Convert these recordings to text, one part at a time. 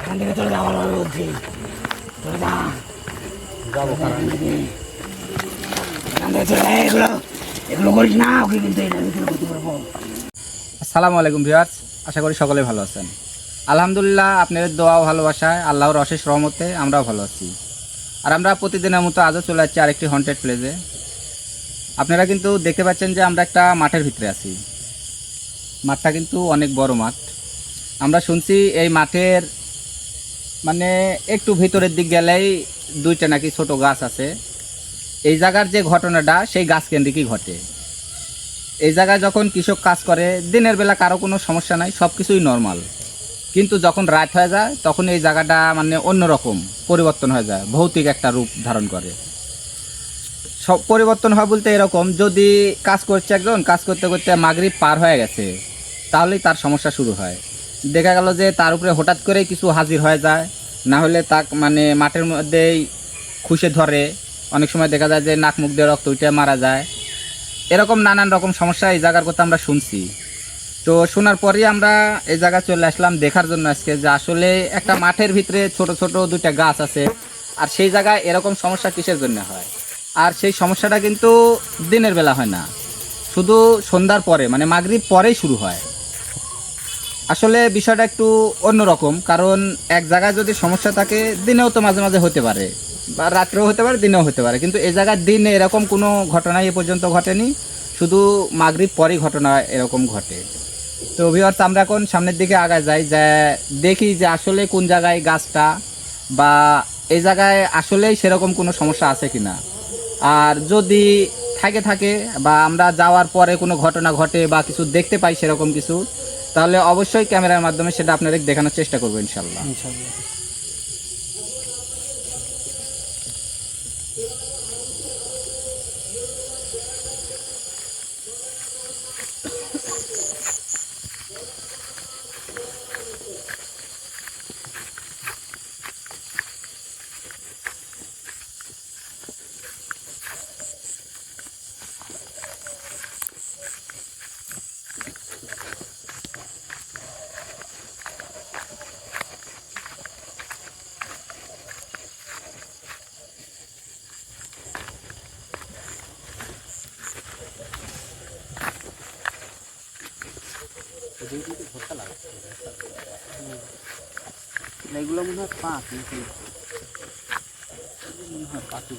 এখান থেকে চলে যাওয়া বলছি, চলে যা, যাবো এখান থেকে চলে যায়। এগুলো এগুলো করিস না, ওকে কিন্তু এটা ভিতরে করতে পারবো। আসসালামু আলাইকুম ভিউয়ার্স, আশা করি সকলে ভালো আছেন। আলহামদুলিল্লাহ, আপনাদের দোয়া ও ভালোবাসায় আল্লাহর অশেষ রহমতে আমরাও ভালো আছি। আর আমরা প্রতিদিনের মতো আজও চলে যাচ্ছি আরেকটি হন্টেড প্লেসে। আপনারা কিন্তু দেখতে পাচ্ছেন যে আমরা একটা মাঠের ভিতরে আছি। মাঠটা কিন্তু অনেক বড় মাঠ। আমরা শুনছি এই মাঠের মানে একটু ভিতরের দিক গেলেই দুইটা নাকি ছোট গাছ আছে। এই জায়গার যে ঘটনাটা সেই গাছ কেন্দ্রিকই ঘটে। এই জায়গায় যখন কৃষক কাজ করে দিনের বেলা কারো কোনো সমস্যা নাই, সব কিছুই নর্মাল। কিন্তু যখন রাত হয়ে যায় তখন এই জায়গাটা মানে অন্যরকম পরিবর্তন হয়ে যায়, ভৌতিক একটা রূপ ধারণ করে। সব পরিবর্তন হয় বলতে এরকম, যদি কাজ করছে একজন, কাজ করতে করতে মাগরিব পার হয়ে গেছে, তাহলেই তার সমস্যা শুরু হয়। দেখা গেল যে তার উপরে হঠাৎ করেই কিছু হাজির হয়ে যায়, না হলে তাক মানে মাঠের মধ্যেই খুশে ধরে। অনেক সময় দেখা যায় যে নাক মুখ দিয়ে রক্ত উঠে মারা যায়। এরকম নানান রকম সমস্যা এই জায়গার কথা আমরা শুনছি। তো শোনার পরেই আমরা এই জায়গায় চলে আসলাম দেখার জন্য আজকে, যে আসলে একটা মাঠের ভিতরে ছোট ছোট দুইটা গাছ আছে, আর সেই জায়গায় এরকম সমস্যা কিসের জন্য হয়। আর সেই সমস্যাটা কিন্তু দিনের বেলা হয় না, শুধু সন্ধ্যার পরে মানে মাগরিব পরেই শুরু হয়। আসলে বিষয়টা একটু অন্যরকম, কারণ এক জায়গায় যদি সমস্যা থাকে দিনেও তো মাঝে মাঝে হতে পারে, বা রাত্রেও হতে পারে, দিনেও হতে পারে, কিন্তু এই জায়গার দিনে এরকম কোনো ঘটনাই এ পর্যন্ত ঘটেনি, শুধু মাগরিব পরেই ঘটনা এরকম ঘটে। তো ভিউয়ার্স, আমরা এখন সামনের দিকে আগায় যাই, যে দেখি যে আসলে কোন জায়গায় গাছটা, বা এই জায়গায় আসলেই সেরকম কোনো সমস্যা আছে কিনা। আর যদি থাকে বা আমরা যাওয়ার পরে কোনো ঘটনা ঘটে বা কিছু দেখতে পাই সেরকম কিছু, তাহলে অবশ্যই ক্যামেরার মাধ্যমে সেটা আপনাদের দেখানোর চেষ্টা করবো ইনশাল্লাহ। এগুলো মনে হয় পাঁচ, মনে হয় পাখি।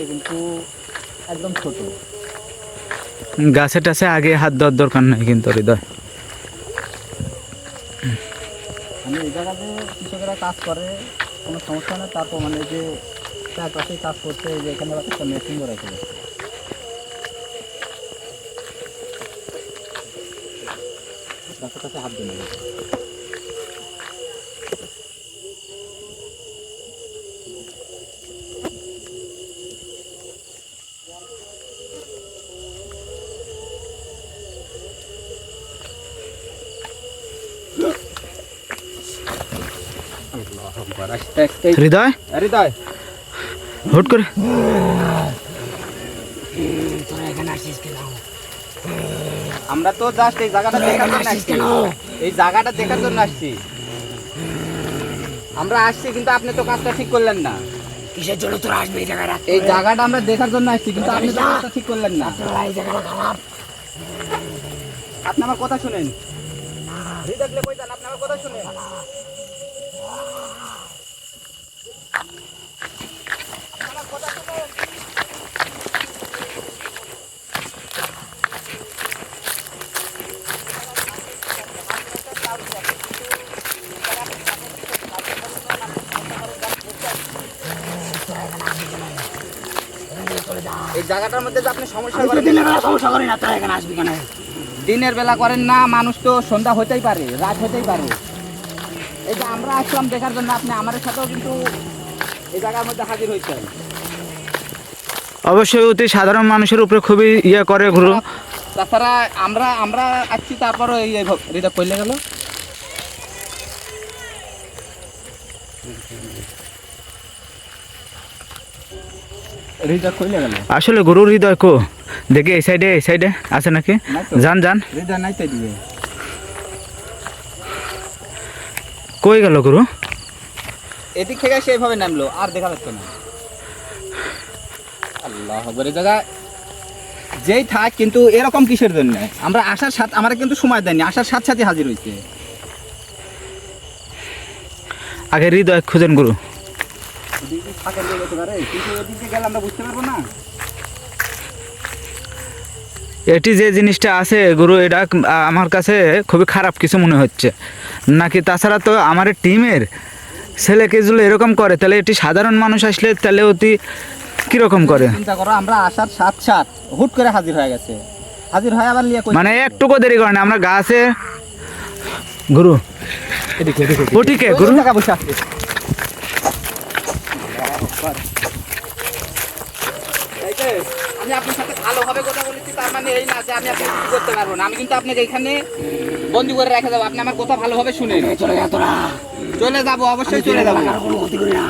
কিন্তু একদম ছোট গাছে টাছে আগে হাত দেওয়ার দরকার নাই কিন্তু হৃদয়। মানে এই জায়গাতে কৃষকেরা কাজ করে কোনো সমস্যা নেই, তারপর মানে যে চারপাশে কাজ করছে, যে এখানে একটা মেশিন রেখে দিচ্ছে, গাছের কাছে হাত দিয়ে নেবে। হৃদয় হৃদয় হুট করে তোরা এখানে আসিস কেন? আমরা তো জাস্ট এই জায়গাটা তোরা দেখার এখানে জন্য আসিস আসছি। কেন? এই জায়গাটা দেখার জন্য আসছি। আমরা আসছি কিন্তু আপনি তো কাজটা ঠিক করলেন না। কিসের জন্য তোরা আসবি এই জায়গায় রাখতে? এই জায়গাটা আমরা দেখার জন্য আসছি কিন্তু আপনি তো কাজটা ঠিক করলেন না। তোরা এই জায়গাটা খারাপ। আপনি আমার কথা শুনেন। হৃদয় কই যান, আপনি আমার কথা শুনেন। এই জায়গাটার মধ্যে যে আপনি সমস্যা আমি তো করেন, দিনের বেলা সমস্যা করি না, তোরা এখানে আসবি কেন? দিনের বেলা করেন না, মানুষ তো সন্ধ্যা হতেই পারে, রাত হতেই পারে। এই যে আমরা আসলাম দেখার জন্য, আপনি আমাদের সাথেও কিন্তু এই জায়গার মধ্যে হাজির হয়েছেন। অবশ্যই অতি সাধারণ মানুষের উপরে খুবই করে গুরু। তাছাড়া আমরা আমরা আসছি, তারপরও এই হৃদয় কইলে গেল। হৃদয় কইলে গেল, আসলে গুরু হৃদয় কো দেখি এই সাইডে আছে নাকি? নাই তো। যান হৃদয় নাই তো দিবে। কই গেল গুরু? এদিক থেকে সেইভাবে নামলো, আর দেখা যাচ্ছে না। আল্লাহ আকবার। এই জায়গা যেই থাক, কিন্তু এরকম কিসের জন্য? আমরা আসার সাথে, আমরা কিন্তু সময় দেয়নি, আসার সাথে সাথে হাজির হয়েছে। আগে হৃদয় খুঁজেন গুরু। এদিকে থাকে যেতে পারে, কিন্তু এদিকে গেলে আমরা বুঝতে পারবো না। এটি যে জিনিসটা আছে গুরু, এটা আমার কাছে খুবই খারাপ কিছু মনে হচ্ছে নাকি। তাছাড়া তো আমার টিমের ছেলেকে যদি এরকম করে, তাহলে এটি সাধারণ মানুষ আসলে তাহলে অতি কীরকম করে? চিন্তা করো, আমরা আসার সাথে সাথে হুট করে হাজির হয়ে গেছে, হাজির হয়ে আবার লিয়ে মানে একটুকু দেরি করে না, আমরা গাছে গুরু ও ঠিক গুরু। টাকা বসে আসছে। আমি আপনার সাথে ভালোভাবে কথা বলেছি, তার মানে এই না যে আমি আপনাকে কিছু করতে পারবো না। আমি কিন্তু আপনাকে এখানে বন্দি করে রেখে যাবো, আপনি আমার কথা ভালোভাবে শুনেন। চলে যা তোরা। চলে যাবো, অবশ্যই আমি চলে যাবো। কারো কোনো ক্ষতি করি না।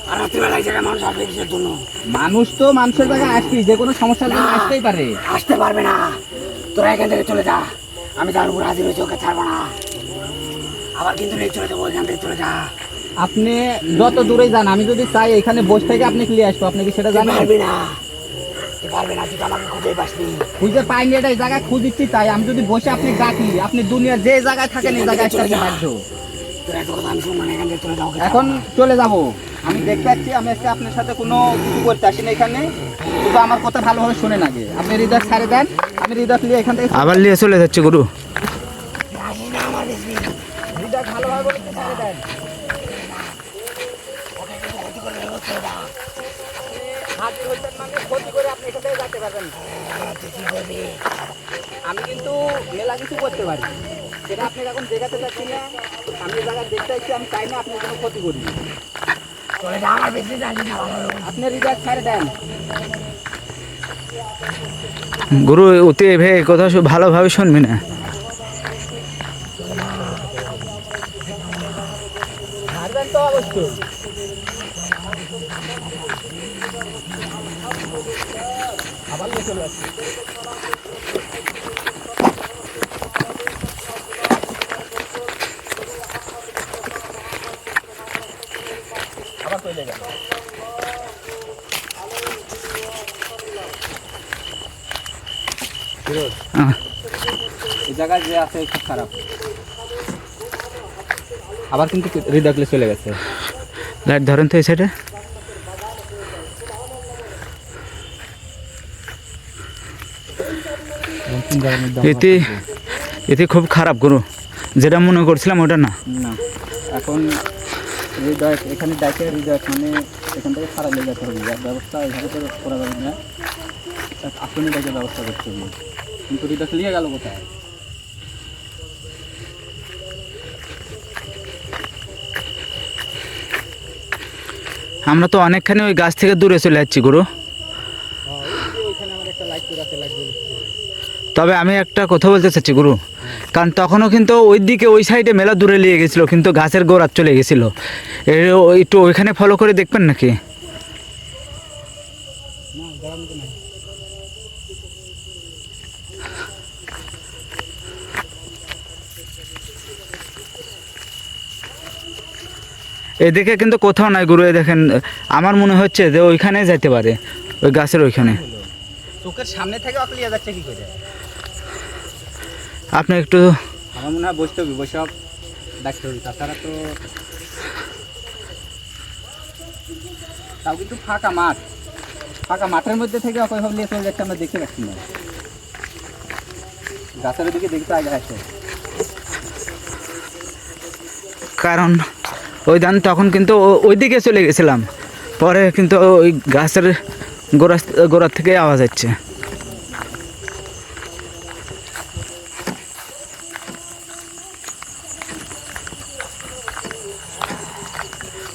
আর রাত্রিবেলা এই জায়গায় মানুষ আসবে কিসের জন্য? মানুষ তো মানুষের জায়গায় আসছি, যে কোনো সমস্যার জন্য না। আসতেই পারে। আসতে পারবে না। তোরা এখান থেকে চলে যা। আমি তার উপর হাজির হয়েছি, ওকে ছাড়বো না। আবার কিন্তু নিয়ে চলে যাবো, এখান থেকে চলে যা। আপনি যত দূরে যান, আমি যদি চাই এখানে বসে থেকে আপনি ক্লিয়ার আসবো, আপনি কি সেটা তুই জানেন? পারবি না, তুই পারবি না, তুই তো আমাকে খুঁজেই পাসনি। খুঁজে পাইনি, এটা এই জায়গায় খুঁজছি, তাই আমি যদি বসে আপনি ডাকি, আপনি দুনিয়ার যে জায়গায় থাকেন এই জায়গায় আসতে বাধ্য। তোরা এত কথা আমি শুনবো না, এখান থেকে চলে যাও। এখন চলে যাব, আমি দেখতে পাচ্ছি আমি আজকে আপনার সাথে কোনো কিছু করতে আসি না এখানে, শুধু আমার কথা ভালোভাবে শুনেন আগে। আপনি হৃদয় ছাড়ে দেন, আমি হৃদয় নিয়ে এখান থেকে আবার নিয়ে চলে যাচ্ছে গুরু। আসিস না আমার বেশি। হৃদয় ভালোভাবে বলে ছাড়ে দেন। ওকে কিছু ক্ষতি করলে এবার চলে যা। হাজির হইতেন মানে ক্ষতি করে আপনি এখান থেকে যেতে পারবেন। তুই কি করবি? আমি কিন্তু মেলা কিছু করতে পারি, সেটা আপনি এখন দেখাতে চাচ্ছি না। আমি এই জায়গায় দেখতে চাইছি, আমি চাই না আপনি কোনো ক্ষতি করবেন। চলে যা, আমার বেশি জানিস না ভালো। আপনি হৃদয় ছাড়ে দেন। গুরু অতি এভাবে কথা ভালোভাবে শুনবি না। ছাড়বেন তো অবশ্যই। আবার নিয়ে চলে আসছি। আবার চলে যাবে। এই জায়গায় যে আছে খুব খারাপ। আবার কিন্তু হৃদয় চলে গেছে। লাইট ধরেন তো এই সাইডে। এতে খুব খারাপ গুরু, যেটা মনে করছিলাম ওটা না। না, এখন হৃদয় এখানে ডাকে হৃদয় মানে এখান থেকে খারাপ লেগে যেতে হবে, ব্যবস্থা এভাবে তো করা যাবে না। আপনি ডাকে ব্যবস্থা করতে হবে, কিন্তু হৃদয় লিয়ে গেল কোথায়? আমরা তো অনেকখানি ওই গাছ থেকে দূরে চলে যাচ্ছি গুরু। ওইখানে আমার একটা লাইট আছে, লাইট তবে আমি একটা কথা বলতে চাচ্ছি গুরু, কারণ তখনও কিন্তু ওই দিকে ওই সাইডে মেলা দূরে নিয়ে গেছিলো, কিন্তু গাছের গোড়াত চলে গেছিলো। একটু ওইখানে ফলো করে দেখবেন নাকি? এদিকে কিন্তু কোথাও নাই গুরু, এই দেখেন আমার মনে হচ্ছে যে ওইখানে যাইতে পারে, ওই গাছের ওইখানে। চোখের সামনে থেকে অকলিয়া যাচ্ছে কি করে? আপনি একটু আমার মনে হয় বসতে হবে, বসে দেখতে হবে, তাছাড়া তো তাও কিন্তু ফাঁকা মাঠ, ফাঁকা মাঠের মধ্যে থেকে অকই ভাবলে চলে যাচ্ছে আমরা দেখতে পাচ্ছি না। গাছের দিকে দেখতে আগে আসে, কারণ ওই ধান তখন কিন্তু ওই দিকে চলে গেছিলাম, পরে কিন্তু ওই গাছের গোড়ার থেকে আওয়াজ হচ্ছে।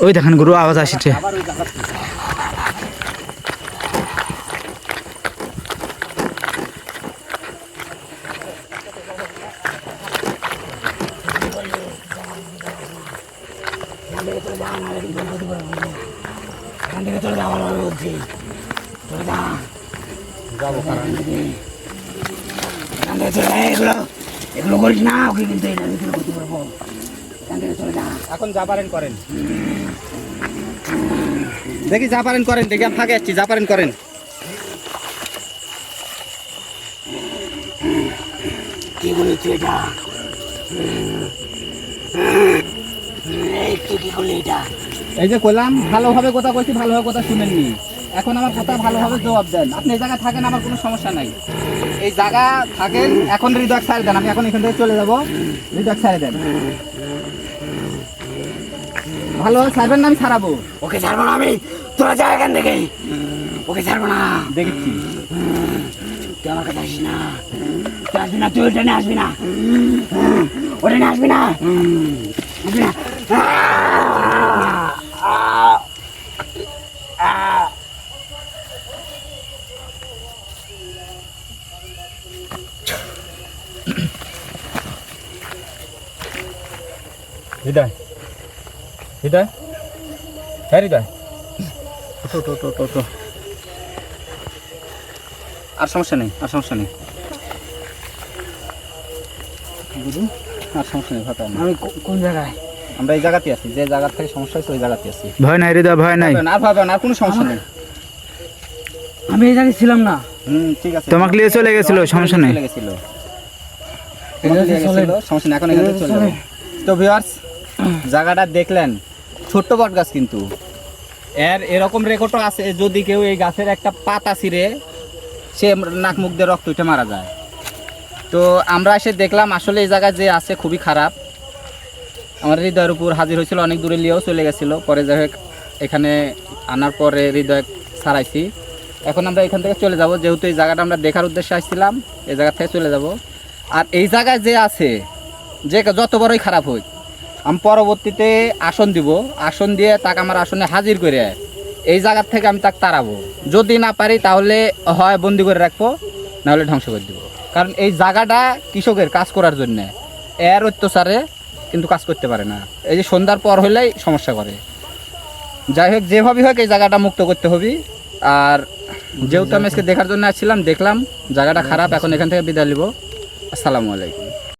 ওই দেখেন গুরু আওয়াজ আসছে। আবার ওই জায়গা এখান থেকে চলে যা, ভালোভাবে বলছি, চলে যা। যাবো কারণ এখান থেকে চলে যা, এগুলো করিস না, ওকে কিন্তু এটার ভিতরে করতে পারবো। এখান থেকে চলে যা। এখন যা পারেন করেন, দেখি যা পারেন করেন, দেখি আমি ফাঁকে যাচ্ছি, যা পারেন করেন। কি বলেছি এটা? এই তুই কি করলি এটা? এই যে কইলাম ভালোভাবে কথা কইছি, ভালোভাবে কথা শুনেননি, এখন আমার কথা ভালোভাবে জবাব দেন। আপনি এই জায়গায় থাকেন, আমার কোনো সমস্যা নাই, এই জায়গা থাকেন। এখন হৃদয় ছাড়ে দেন, আমি এখন এখান থেকে চলে যাবো, হৃদয় ছাড়ে দেন। ভালোভাবে ছাড়বেন না, আমি ছাড়াবো। ওকে ছাড়বো না আমি, তোরা যা এখান থেকে, ওকে ছাড়বো না। দেখেছি তুই আমার কাছে আসিস না, তুই আসবি না, তুই ওটা নিয়ে আসবি না, ওটা নিয়ে আসবি না, আসবি না। হৃদয়, হৃদয়, হ্যাঁ হৃদয়, ওঠো। আর সমস্যা নেই, আর সমস্যা নেই বুঝুন, আর সমস্যা নেই, ফাঁকা আমি কোন জায়গায়? আমরা এই জায়গাতে আছি, যে জায়গা থেকে সমস্যা হয়েছে ওই জায়গাতে আছি। ভয় নাই হৃদয়, ভয় নাই। আর ভাবে না, আর কোনো সমস্যা নেই। আমি এই জায়গায় ছিলাম না। ঠিক আছে, তোমাকে নিয়ে চলে গেছিল, সমস্যা নেই। চলে গেছিল, তোমাকে নিয়ে গেছিল, সমস্যা নেই, এখন এখান থেকে চলে যাবো। তো ভিউয়ার্স, জায়গাটা দেখলেন, ছোট্ট বট গাছ, কিন্তু এরকম রেকর্ডও আছে, যদি কেউ এই গাছের একটা পাতা ছিঁড়ে সে নাক মুখ দিয়ে রক্ত উঠে মারা যায়। তো আমরা এসে দেখলাম আসলে এই জায়গায় যে আছে খুবই খারাপ। আমার হৃদয়ের উপর হাজির হয়েছিল, অনেক দূরে নিয়েও চলে গেছিলো, পরে যাই হোক এখানে আনার পরে হৃদয় ছাড়াইছি। এখন আমরা এখান থেকে চলে যাব, যেহেতু এই জায়গাটা আমরা দেখার উদ্দেশ্যে আসছিলাম, এই জায়গা থেকে চলে যাব। আর এই জায়গায় যে আছে, যে যত বড়ই খারাপ হোক, আমি পরবর্তীতে আসন দিব, আসন দিয়ে তাকে আমার আসনে হাজির করে এই জায়গার থেকে আমি তাকে তাড়াবো। যদি না পারি তাহলে হয় বন্দি করে রাখবো, নাহলে ধ্বংস করে দিব। কারণ এই জায়গাটা কৃষকের কাজ করার জন্যে, এর অত্যাচারে কিন্তু কাজ করতে পারে না। এই যে সন্ধ্যার পর হলেই সমস্যা করে। যাই হোক, যেভাবেই হোক এই জায়গাটা মুক্ত করতে হবে। আর যেহেতু আমি আজকে দেখার জন্য আসছিলাম, দেখলাম জায়গাটা খারাপ, এখন এখান থেকে বিদায় নিব। আসসালামু আলাইকুম।